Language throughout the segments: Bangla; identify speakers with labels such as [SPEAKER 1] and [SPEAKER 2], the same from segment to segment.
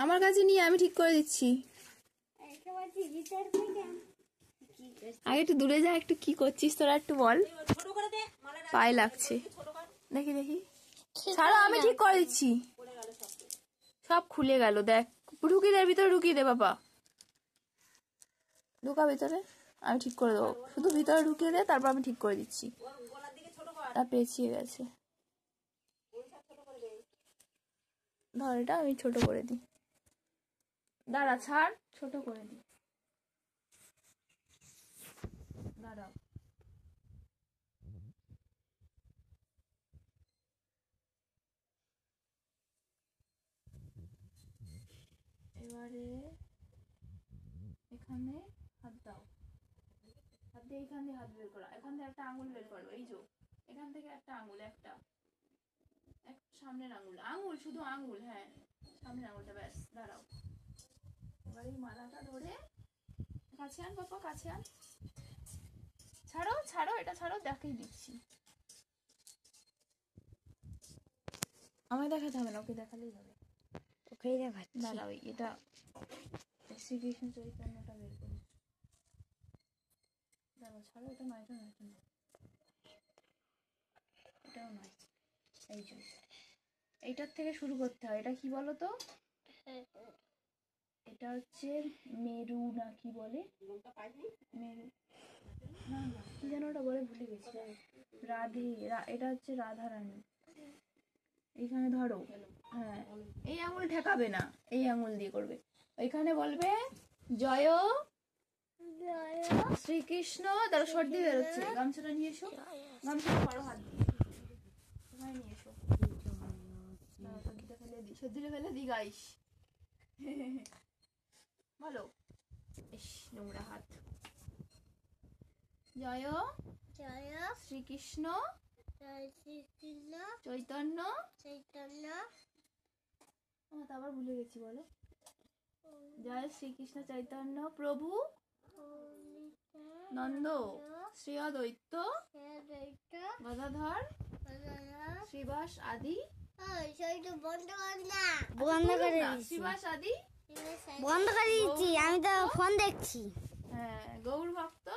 [SPEAKER 1] আমার কাছে নিয়ে আমি ঠিক করে দিচ্ছি। আগে একটু দূরে যা, একটু কি করছিস তোরা একটু বল। পায়ে লাগছে, দেখি দেখি। ছাড়ো, আমি ঠিক করে দিচ্ছি। সব খুলে গেল, দেখ। ঢুকিয়ে দে ভিতরে, ঢুকিয়ে দে বাবা, ঢুকা ভিতরে, আমি ঠিক করে দেবো। শুধু ভিতরে ঢুকিয়ে দে, তারপর আমি ঠিক করে দিচ্ছি। তা পেঁচিয়ে গেছে, ধর এটা আমি ছোট করে দিই। দাঁড়া, ছাড়, ছোট করে দিই, দাঁড়াও। এবারে এখানে হাত দাও, হাত দিয়ে এইখান দিয়ে হাত বের করা, এখান থেকে একটা আঙুল বের করো। এই যে এখান থেকে একটা আঙুল, একটা সামনের আঙুল, আঙুল শুধু আঙুল, হ্যাঁ সামনের আঙুলটা, ব্যাস। দাঁড়াও, এবার এই মালাটা ধরে কাছে আন বাবা, কাছে আন। ছাড়ো ছাড়ো, এটা ছাড়ো, দেখাই দিচ্ছি। আমায় দেখাতে হবে না, ওকে দেখালেই হবে।
[SPEAKER 2] ওকেই দেখাচ্ছি।
[SPEAKER 1] দাঁড়াও, এটা শ্রীকৃষ্ণ চৈতন্যটা বের করি। দাঁড়াও, ছাড়ো, এটা নয়, এটা নয়, এটা নয়, এটাও নয়। এই যে এইটার থেকে শুরু করতে হয়। এটা কি বলো তো? এটা হচ্ছে মেরু না কি বলে, মেরু না না কি যেন ওটা বলে, ভুলে গেছি। রাধে, এটা হচ্ছে রাধা রানী। এইখানে ধরো, হ্যাঁ এই আঙুল ঠেকাবে না, এই আঙুল দিয়ে করবে। ওইখানে বলবে জয় শ্রীকৃষ্ণ। তারা সর্দি বেরোচ্ছে, গামছাটা নিয়ে এসো, গামছাটা বড় হাত দিয়ে ওখানে নিয়ে এসো। সর্দিটা ফেলে দি গাইস, বলো। ইস, নোংরা হাত। জয়
[SPEAKER 2] জয়
[SPEAKER 1] শ্রীকৃষ্ণ
[SPEAKER 2] শ্রীকৃষ্ণ
[SPEAKER 1] চৈতন্য
[SPEAKER 2] চৈতন্য।
[SPEAKER 1] আবার ভুলে গেছি, বলো। জয় শ্রীকৃষ্ণ চৈতন্য প্রভু নন্দ শ্রী অদ্বৈত গদাধর শ্রীবাস আদি।
[SPEAKER 2] বন্ধ করে
[SPEAKER 1] শ্রীবাস আদি
[SPEAKER 2] বন্ধ করে দিচ্ছি, আমি তো ফোন দেখছি।
[SPEAKER 1] হ্যাঁ, গৌর ভক্ত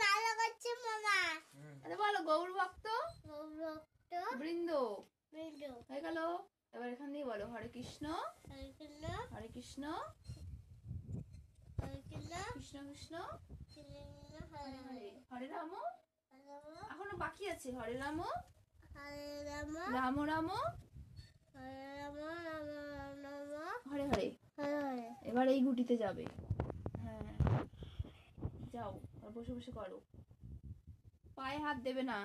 [SPEAKER 2] মালা করছে মামা।
[SPEAKER 1] আরে বলো, গৌর ভক্ত বৃন্দ। হয়ে গেল। এবার এখান দিয়ে বলো হরে কৃষ্ণ হরে কৃষ্ণ কৃষ্ণ কৃষ্ণ হরে হরে, হরে রাম। এখনো বাকি আছে, হরে রাম রাম রাম হরে হরে। এবার এই গুটিতে যাবে, হ্যাঁ যাও, আর বসে বসে করো, পায়ে হাত দেবে না,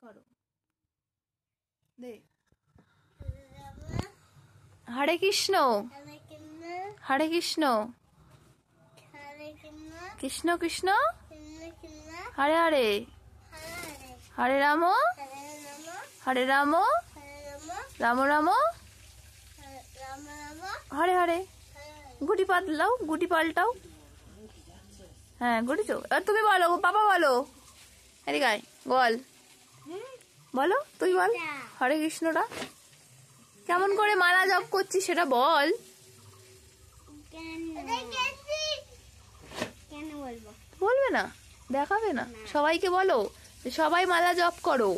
[SPEAKER 1] করো দে। হরে কৃষ্ণ হরে কৃষ্ণ কৃষ্ণ কৃষ্ণ হরে হরে, হরে রাম হরে রাম রাম রাম হরে হরে। গুটি পাল্টাও, গুটি পাল্টাও, হ্যাঁ গুটি তো। আর তুমি বলো, বাবা বলো, এদিকে আয়, বল, বলো তুই বল। হরে কৃষ্ণটা কেমন করে মালা জপ করছিস সেটা বল। বলবে না, দেখাবে না, সবাইকে বলো সবাই মালা জপ করো,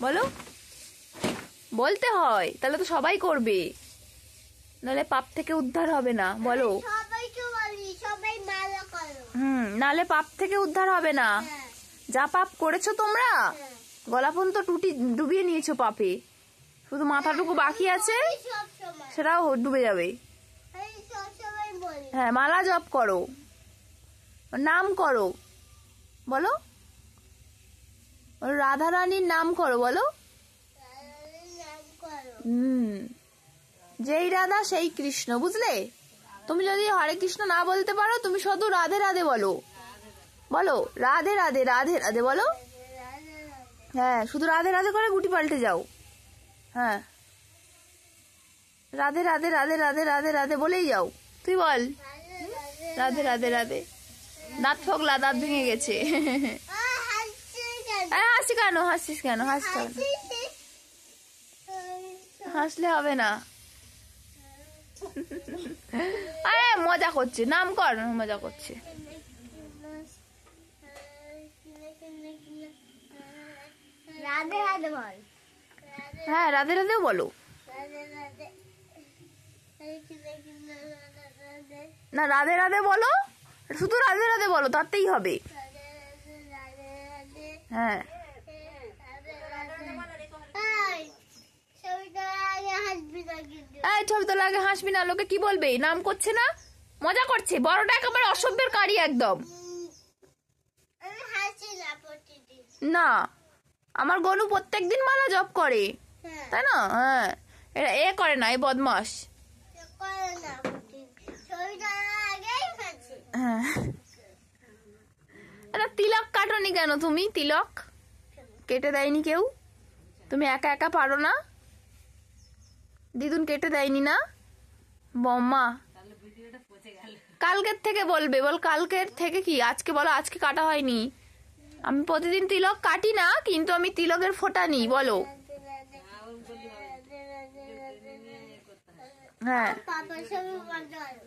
[SPEAKER 1] বলো। বলতে হয়, তাহলে তো সবাই করবে, নাহলে পাপ থেকে উদ্ধার হবে না, বলো। নাহলে পাপ থেকে উদ্ধার হবে না। যা পাপ করেছো তোমরা, গলা পর্যন্ত টুটি ডুবিয়ে নিয়েছো পাপে, শুধু মাথাটুকু বাকি আছে, সেটাও ডুবে যাবে। হ্যাঁ, মালা জপ করো, নাম করো, বলো। রাধা রানীর নাম করো, বলো। যেই রাধা সেই কৃষ্ণ, বুঝলে? তুমি যদি হরে কৃষ্ণ না বলতে পারো, তুমি শুধু রাধে রাধে বলো, বলো রাধে রাধে রাধে রাধে বলো। হ্যাঁ, শুধু রাধে রাধে করে গুটি পাল্টে যাও। হ্যাঁ, রাধে রাধে রাধে রাধে রাধে রাধে বলেই যাও। তুই বল রাধে রাধে রাধে। দাঁত ফোগলা, দাঁত ভেঙে গেছে। হাসি কেন, হাসছিস কেন? হাসতে হবে না, হাসলে হবে না। আরে মজা করছে, নাম কর, মজা করছে।
[SPEAKER 2] রাধে রাধে বল।
[SPEAKER 1] হ্যাঁ রাধে রাধেও বলো। না রাধে রাধে বলো, শুধু রাধে রাধে বলো, তাতেই হবে। হ্যাঁ এই ছবি তোলার আগে হাসবি না, লোকে কি বলবে? নাম করছে না, মজা করছে। বড়টা একেবারে অসভ্যের কারি একদম। না আমার গনু প্রত্যেকদিন মালা জপ করে, তাই না? হ্যাঁ এটা এ করে না, এ বদমাস। হ্যাঁ এটা তিলক কাটনি কেন তুমি? তিলক কেটে দেয়নি কেউ? তুমি একা একা পারো না? দিদুন কেটে দেয়নি না? বম্মা কালকের থেকে বলবে, বল কালকের থেকে কি আজকে বলো, আজকে কাটা হয়নি। আমি প্রতিদিন তিলক কাটি না, কিন্তু আমি তিলকের ফোঁটা নিই। বলো হ্যাঁ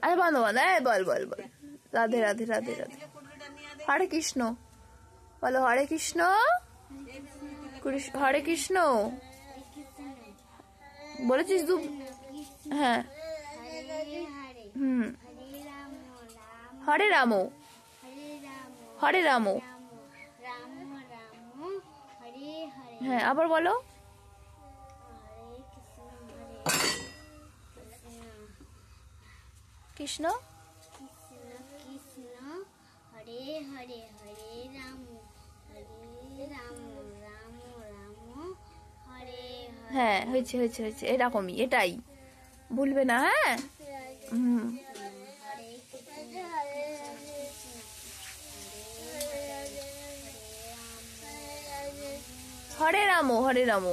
[SPEAKER 1] আরে বন্ধ বন্ধ, বল বল বল। রাধে রাধে রাধে রাধে, হরে কৃষ্ণ বলো, হরে কৃষ্ণ হরে কৃষ্ণ বলেছিস তুই? হ্যাঁ হরে রাম হরে রাম। হ্যাঁ আবার বলো, কৃষ্ণ
[SPEAKER 2] হরে হরে হরে রাম হরে রাম রাম রাম হরে হরে।
[SPEAKER 1] হ্যাঁ হয়েছে হয়েছে হয়েছে, এরকমই, এটাই ভুলবে না। হ্যাঁ হরে রাম হরে রাম।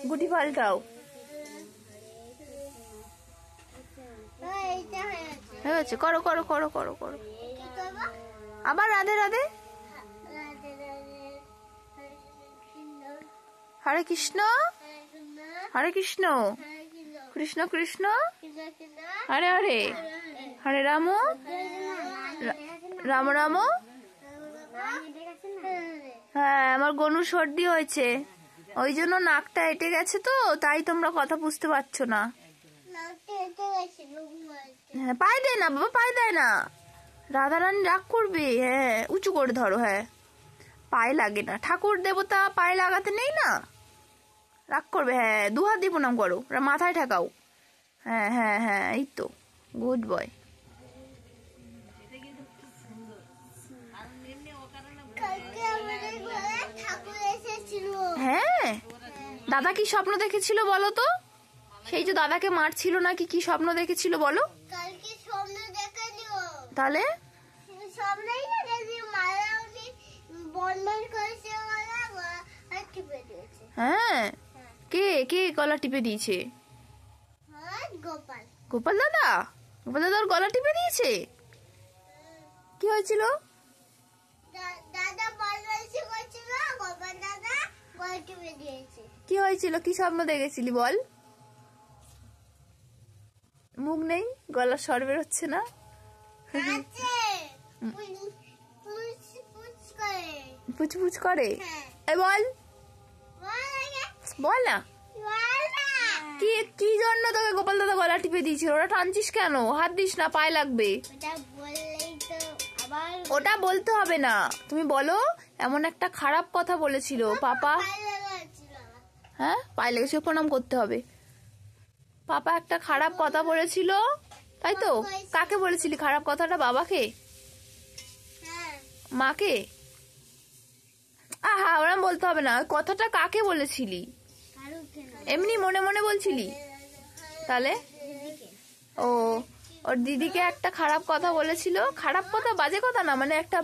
[SPEAKER 1] গুটি পাল্টাও। হয়ে গেছে, করো করো করো করো করো। আবার রাধে রাধে, হরে কৃষ্ণ হরে কৃষ্ণ কৃষ্ণ কৃষ্ণ হরে হরে, হরে রাম রাম রাম। হ্যাঁ আমার গনুর সর্দি হয়েছে, ওই জন্য নাকটা এঁটে গেছে, তো তাই তোমরা কথা বুঝতে পারছো না। হ্যাঁ পায়ে দেয় না বাবা, পায়ে দেয় না, রাধারানী রাগ করবে। হ্যাঁ উঁচু করে ধরো, হ্যাঁ পায়ে লাগে না, ঠাকুর দেবতা পায়ে লাগাতে নেই না, রাগ করবে। হ্যাঁ দু হাত দিয়ে প্রণাম করো, মাথায় ঠেকাও। হ্যাঁ হ্যাঁ হ্যাঁ এই তো, গুড বয়। হ্যাঁ দাদা কি স্বপ্ন দেখেছিল বলো তো? সেই যে দাদাকে মারছিল নাকি, কি স্বপ্ন দেখেছিল বলো? তাহলে হ্যাঁ কে কে গলা টিপে দিয়েছে? গোপাল দাদা, গোপাল দাদা ওর গলা টিপে দিয়েছে। কি হয়েছিল? কি হয়েছিল, কি স্বপ্ন দেখেছিলি বল? মুখ নেই, গলার স্বর বের হচ্ছে না। পুচপুচ করে, বল বল না, কি কি জন্য তোকে গোপাল দাদা গলা টিপে দিয়েছিল? ওরা টানছিস কেন? হাত দিস না, পায়ে লাগবে। ওটা বলতে হবে না, তুমি বলো এমন একটা খারাপ কথা বলেছিল পাপা। হ্যাঁ পায়ে লেগেছে, প্রণাম করতে হবে। পাপা একটা খারাপ কথা বলেছিল, তাই তো? কাকে বলেছিলি খারাপ কথাটা? বাবাকে, মাকে? আহা ওরম বলতে হবে না, ওই কথাটা কাকে বলেছিলি? এমনি মনে মনে বলছিলি? তাহলে ও ওর দিদিকে একটা খারাপ কথা বলেছিল। খারাপ কথা, বাজে কথা না, মানে একটা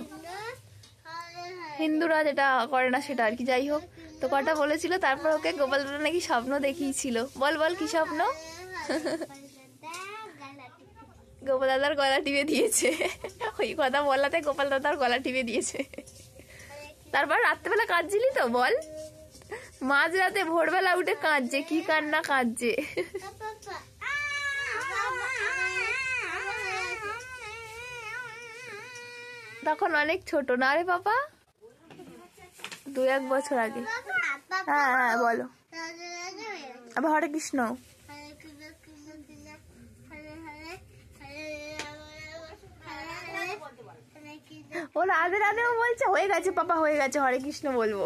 [SPEAKER 1] হিন্দুরা যেটা করে না সেটা আর কি। যাই হোক, তো কটা বলেছিল, তারপর ওকে গোপাল দাদা নাকি স্বপ্ন দেখিয়েছিল। বল বল কি স্বপ্ন? গোপাল দাদার গলা টিপে দিয়েছে, ওই কথা বলাতে গোপাল দাদার গলা টিপে দিয়েছে। তারপর রাত্রেবেলা কাঁদছিলি তো বল, মাঝরাতে ভোরবেলা উঠে কাঁদছে, কি কান্না কাঁদছে। তখন অনেক ছোট না রে বাবা, 2-1 বছর আগে। হ্যাঁ হ্যাঁ বলো, আবার হরে কৃষ্ণ। ও রাধে রাধেও বলছে, হয়ে গেছে পাপা হয়ে গেছে, হরে কৃষ্ণ বলবো।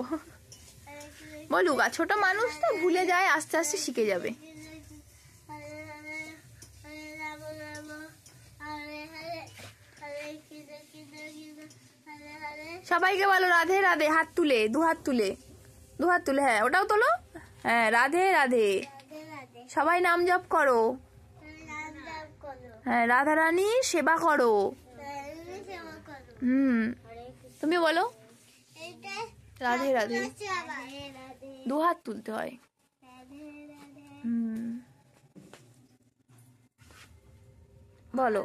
[SPEAKER 1] বলুক, আর ছোট মানুষ তো ভুলে যায়, আস্তে আস্তে শিখে যাবে। সবাইকে বলো রাধে রাধে, হাত তুলে, 2 হাত তুলে, 2 হাত তুলে, হ্যাঁ ওটাও তোলো। হ্যাঁ রাধে রাধে, সবাই নাম জপ করো। হ্যাঁ রাধা রানী সেবা করো। তুমি বলো রাধে রাধে, 2 হাত তুলতে হয়। বলো।